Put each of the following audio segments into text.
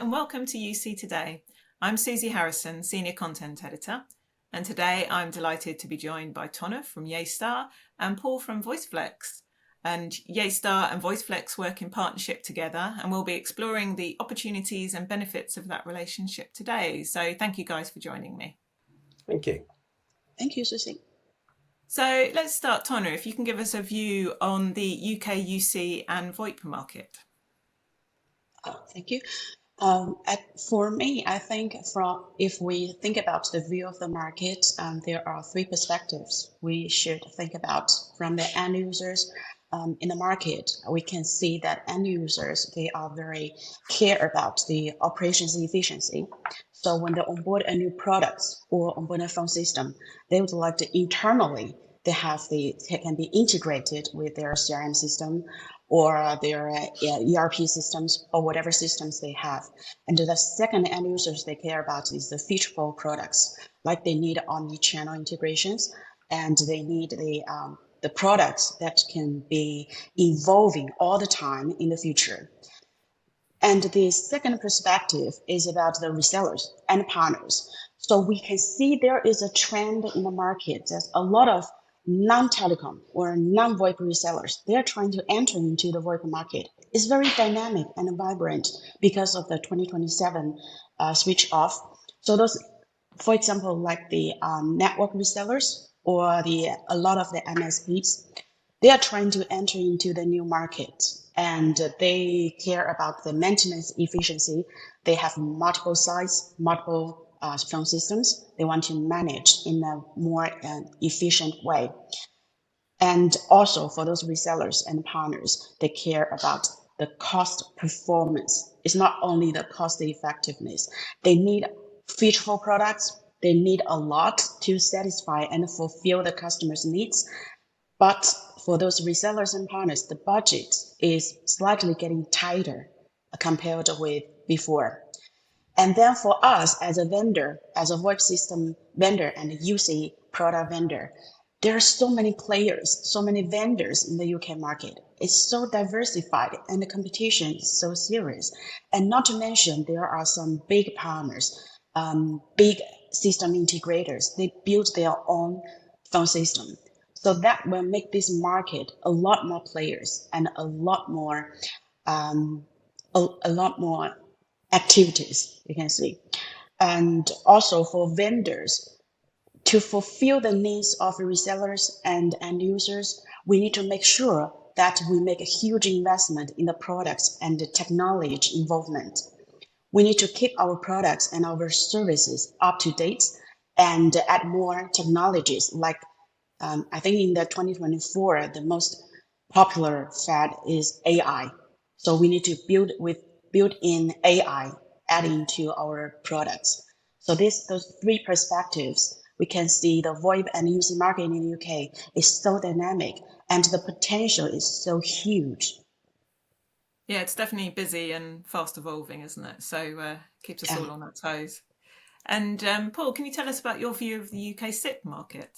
and welcome to UC Today. I'm Susie Harrison, Senior Content Editor, and today I'm delighted to be joined by Tonna from Yeastar and Paul from VoIceFlex. And Yeastar and VoIceFlex work in partnership together, and we'll be exploring the opportunities and benefits of that relationship today. So thank you guys for joining me. Thank you. Thank you, Susie. So let's start, Tonna, if you can give us a view on the UK UC and VoIP market. Thank you. For me, I think if we think about the view of the market, there are three perspectives we should think about. From the end users in the market, we can see that end users, they are very care about the operations efficiency. So when they onboard a new product or onboard a phone system, they would like to internally, they can be integrated with their CRM system or their ERP systems or whatever systems they have. And the second end users they care about is the featureful products, like they need omni-channel integrations and they need the products that can be evolving all the time in the future. And the second perspective is about the resellers and partners. So we can see there is a trend in the market. There's a lot of non-telecom or non-VoIP resellers. They're trying to enter into the VoIP market. It's very dynamic and vibrant because of the 2027 switch off. So those, for example, like the network resellers or a lot of the MSPs, they are trying to enter into the new market and they care about the maintenance efficiency. They have multiple sites, multiple phone systems they want to manage in a more efficient way. And also for those resellers and partners, they care about the cost performance. It's not only the cost effectiveness. They need featureful products. They need a lot to satisfy and fulfill the customer's needs. But for those resellers and partners, the budget is slightly getting tighter compared with before. And then for us as a vendor, as a VoIP system vendor and a UC product vendor, there are so many players, so many vendors in the UK market. It's so diversified and the competition is so serious. And not to mention, there are some big partners, big system integrators. They build their own phone system. So that will make this market a lot more players and a lot more activities, you can see. And also for vendors, to fulfill the needs of resellers and end users, we need to make sure that we make a huge investment in the products and the technology involvement. We need to keep our products and our services up to date and add more technologies like I think in the 2024, the most popular fad is AI. So we need to build in AI adding to our products. So those three perspectives, we can see the VoIP and UC market in the UK is so dynamic and the potential is so huge. Yeah, it's definitely busy and fast evolving, isn't it? So keeps us all on our toes. And Paul, can you tell us about your view of the UK SIP market?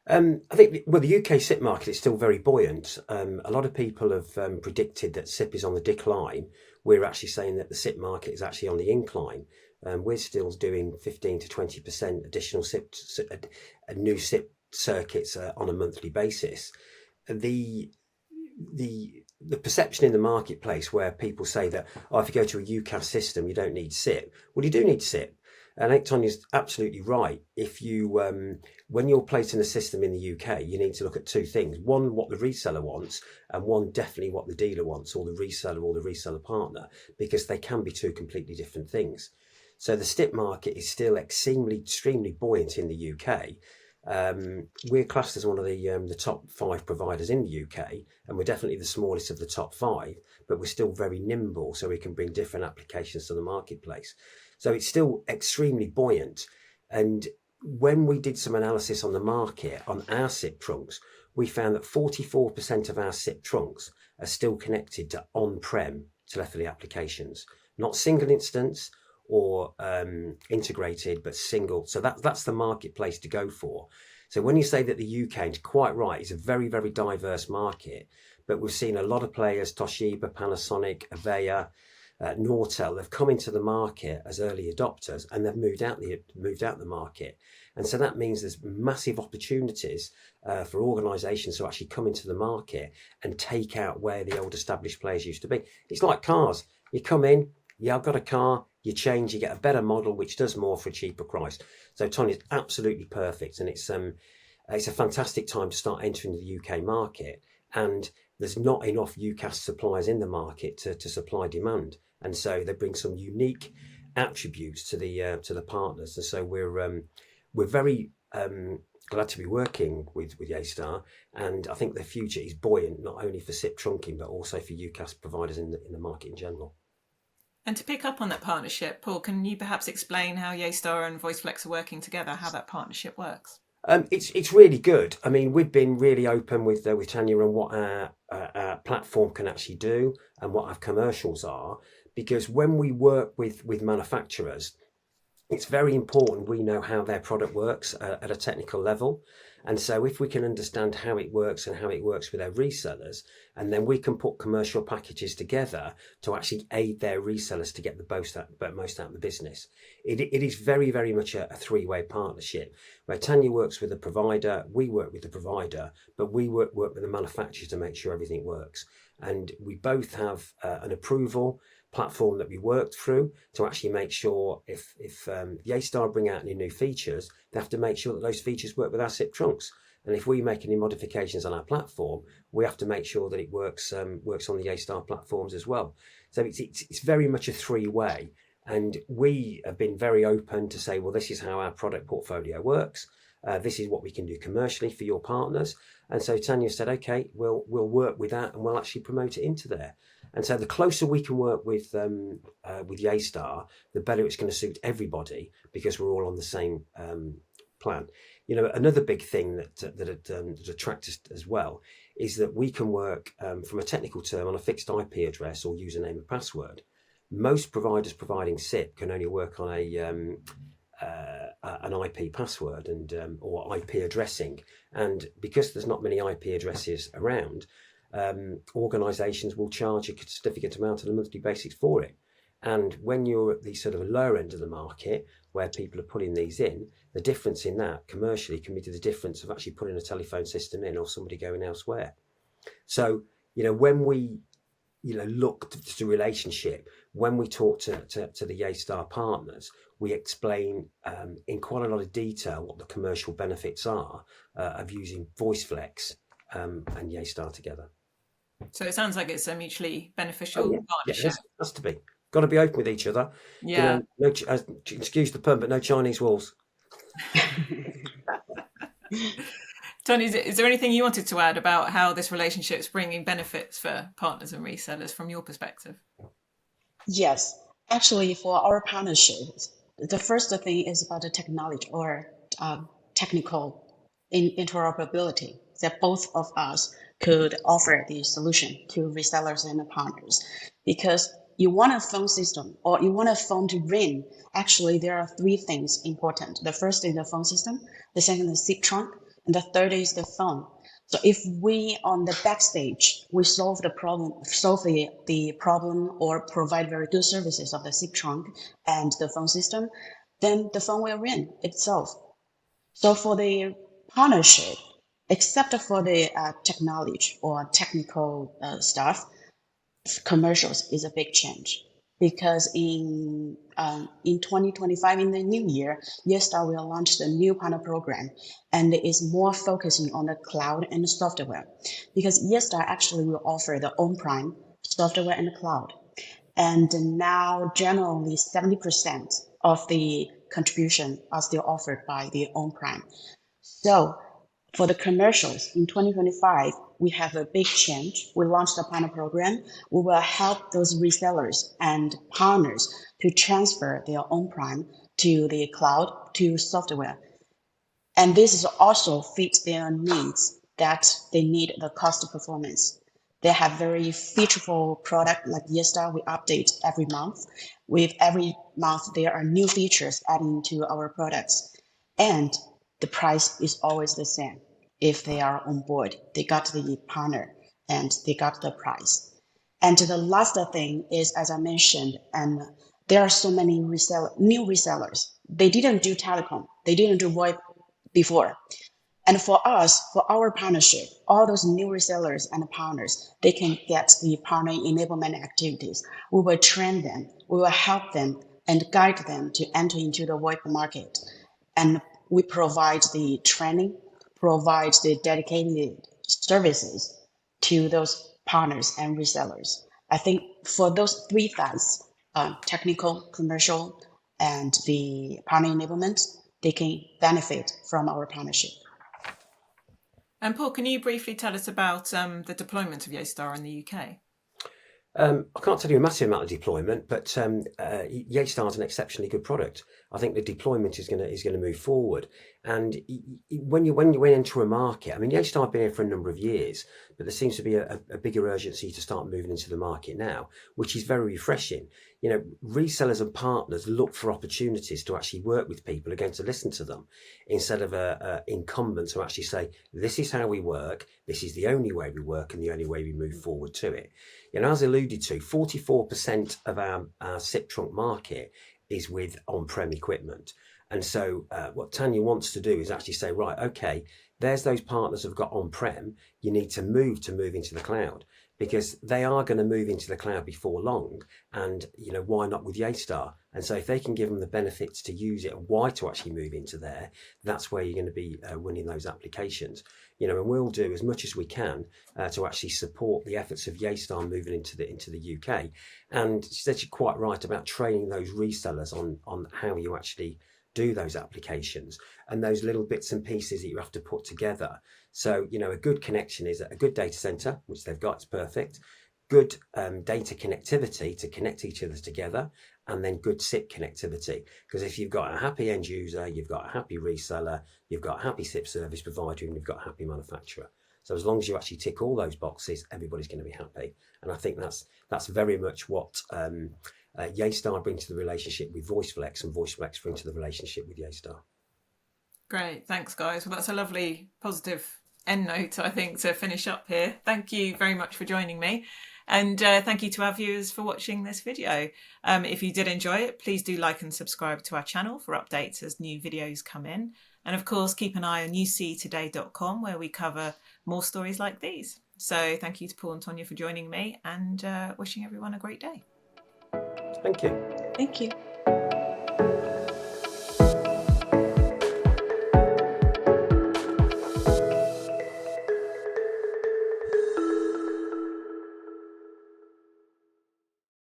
I think, the UK SIP market is still very buoyant. A lot of people have predicted that SIP is on the decline. We're actually saying that the SIP market is actually on the incline. We're still doing 15 to 20% additional new SIP circuits on a monthly basis. The perception in the marketplace where people say that, if you go to a UCAS system, you don't need SIP. Well, you do need SIP. And I think Tonya's absolutely right. If you, when you're placing a system in the UK, you need to look at two things. One, what the reseller wants, and one, definitely what the dealer wants, or the reseller partner, because they can be two completely different things. So the SIP market is still extremely buoyant in the UK. We're classed as one of the top 5 providers in the UK, and we're definitely the smallest of the top 5, but we're still very nimble, so we can bring different applications to the marketplace. So it's still extremely buoyant. And when we did some analysis on the market on our SIP trunks, we found that 44% of our SIP trunks are still connected to on-prem telephony applications, not single instance or integrated, but single. So that's the marketplace to go for. So when you say that the UK, and quite right, is a very, very diverse market, but we've seen a lot of players, Toshiba, Panasonic, Avaya, Nortel, they've come into the market as early adopters and they've moved out the market. And so that means there's massive opportunities for organisations to actually come into the market and take out where the old established players used to be. It's like cars. You come in, yeah, I've got a car, you change, you get a better model which does more for a cheaper price. So Tonna is absolutely perfect, and it's a fantastic time to start entering the UK market. And there's not enough UCaaS suppliers in the market to supply demand, and so they bring some unique attributes to the partners. And so we're very glad to be working with Yeastar, and I think the future is buoyant, not only for SIP trunking but also for UCaaS providers in the market in general. And to pick up on that partnership, Paul, can you perhaps explain how Yeastar and Voiceflex are working together, how that partnership works? It's really good. I mean, we've been really open with Tanya on what our platform can actually do and what our commercials are, because when we work with manufacturers, it's very important we know how their product works at a technical level. And so if we can understand how it works and how it works with their resellers, and then we can put commercial packages together to actually aid their resellers to get the most out of the business. It is very, very much a three-way partnership where Tanya works with the provider, we work with the provider, but we work with the manufacturer to make sure everything works. And we both have an approval platform that we worked through to actually make sure if Yeastar bring out any new features, they have to make sure that those features work with our SIP trunks. And if we make any modifications on our platform, we have to make sure that it works on the Yeastar platforms as well. So it's very much a three-way. And we have been very open to say, well, this is how our product portfolio works. This is what we can do commercially for your partners. And so Tanya said, okay, we'll work with that and we'll actually promote it into there. And so the closer we can work with Yeastar, the better it's going to suit everybody, because we're all on the same plan. You know, another big thing that attracts us as well is that we can work from a technical term on a fixed IP address or username and password. Most providers providing SIP can only work on an IP password and or IP addressing, and because there's not many IP addresses around, organisations will charge a significant amount on a monthly basis for it. And when you're at the sort of lower end of the market where people are putting these in, the difference in that commercially can be the difference of actually putting a telephone system in or somebody going elsewhere. So, you know, when we look to relationship, when we talk to the Yeastar partners, we explain in quite a lot of detail what the commercial benefits are of using Voiceflex and Yeastar together. So it sounds like it's a mutually beneficial partnership. Yeah, it has to be. Got to be open with each other. Yeah. You know, excuse the pun, but no Chinese walls. Tony, is there anything you wanted to add about how this relationship is bringing benefits for partners and resellers from your perspective? Yes, actually, for our partnerships, the first thing is about the technology or technical interoperability, that both of us could offer the solution to resellers and partners. Because you want a phone system or you want a phone to ring, actually, there are three things important. The first is the phone system, the second is SIP trunk, and the third is the phone. So if we on the backstage, we solve the problem or provide very good services of the SIP trunk and the phone system, then the phone will ring itself. So for the partnership, except for the technology or technical stuff, commercials is a big change, because in 2025, in the new year, Yeastar will launch the new partner program, and it is more focusing on the cloud and the software, because Yeastar actually will offer the on-prem software and the cloud. And now generally 70% of the contribution are still offered by the on-prem. So for the commercials in 2025, we have a big change. We launched a partner program. We will help those resellers and partners to transfer their on-prem to the cloud, to software. And this is also fit their needs, that they need the cost performance. They have very featureful product like Yeastar. We update every month. With every month, there are new features adding to our products. And the price is always the same. If they are on board, they got the partner and they got the price. And the last thing is, as I mentioned, and there are so many new resellers. They didn't do telecom. They didn't do VoIP before. And for us, for our partnership, all those new resellers and partners, they can get the partner enablement activities. We will train them, we will help them and guide them to enter into the VoIP market. And we provide the training, provide the dedicated services to those partners and resellers. I think for those three things, technical, commercial, and the partner enablement, they can benefit from our partnership. And Paul, can you briefly tell us about the deployment of Yeastar in the UK? I can't tell you a massive amount of deployment, but Yeastar is an exceptionally good product. I think the deployment is going to move forward. And when you enter a market, I mean, Yeastar have been here for a number of years, but there seems to be a bigger urgency to start moving into the market now, which is very refreshing. You know, resellers and partners look for opportunities to actually work with people, again, to listen to them, instead of incumbents who actually say, this is how we work, this is the only way we work, and the only way we move forward to it. You know, as alluded to, 44% of our SIP trunk market is with on-prem equipment. And so what Tanya wants to do is actually say, right, okay, there's those partners who've got on-prem, you need to move into the cloud, because they are going to move into the cloud before long. And, you know, why not with Yeastar? And so if they can give them the benefits to use it and why to actually move into there, that's where you're going to be winning those applications. You know, and we'll do as much as we can to actually support the efforts of Yeastar moving into the UK. And she said she's quite right about training those resellers on how you actually do those applications and those little bits and pieces that you have to put together. So, you know, a good connection is a good data center, which they've got, it's perfect. Good data connectivity to connect each other together, and then good SIP connectivity. Because if you've got a happy end user, you've got a happy reseller, you've got a happy SIP service provider, and you've got a happy manufacturer. So as long as you actually tick all those boxes, everybody's going to be happy. And I think that's very much what Yeastar bring to the relationship with VoICeflex, and VoICeflex bring to the relationship with Yeastar. Great, thanks guys. Well, that's a lovely positive end note, I think, to finish up here. Thank you very much for joining me. And thank you to our viewers for watching this video. If you did enjoy it, please do like and subscribe to our channel for updates as new videos come in. And of course, keep an eye on uctoday.com, where we cover more stories like these. So thank you to Paul and Tonna for joining me, and wishing everyone a great day. Thank you. Thank you.